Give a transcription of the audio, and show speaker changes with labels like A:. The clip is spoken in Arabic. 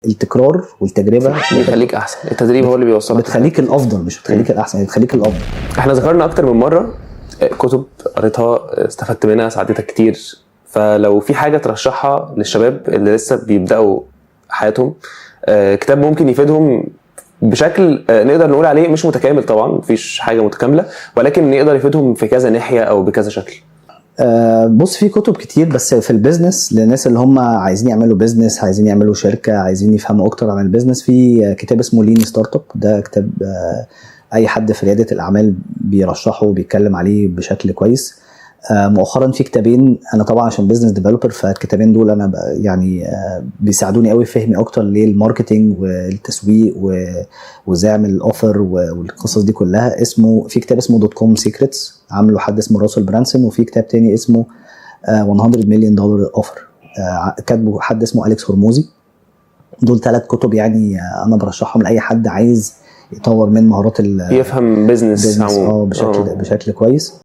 A: التكرار والتجربه
B: بيخليك احسن. التدريب هو اللي بيوصلك،
A: بتخليك الافضل، مش بتخليك الاحسن، يعني بتخليك الافضل.
B: احنا ذكرنا اكتر من مره كتب قريتها استفدت منها ساعدتك كتير، فلو في حاجه ترشحها للشباب اللي لسه بيبداوا حياتهم، كتاب ممكن يفيدهم بشكل نقدر نقول عليه مش متكامل، طبعا مفيش حاجه متكامله، ولكن نقدر يفيدهم في كذا ناحيه او بكذا شكل.
A: بص، في كتب كتير بس في البيزنس للناس اللي هم عايزين يعملوا بيزنس، عايزين يعملوا شركة، عايزين يفهموا اكتر عن البيزنس. في كتاب اسمه لين ستارت اب، ده كتاب اي حد في ريادة الاعمال بيرشحه وبيتكلم عليه بشكل كويس. مؤخرا في كتابين، انا طبعا عشان بيزنس ديفلوبر، فالكتابين دول انا يعني بيساعدوني قوي في فهمي اكتر للماركتينج والتسويق وازاي اعمل اوفر والقصص دي كلها. في كتاب اسمه دوت كوم سيكريتس، عامله حد اسمه راسل برانسون، وفي كتاب تاني اسمه 100 مليون دولار اوفر، كاتبه حد اسمه أليكس هرموزي. دول 3 كتب يعني انا برشحهم لاي حد عايز يطور من مهارات
B: يفهم بيزنس
A: بشكل كويس.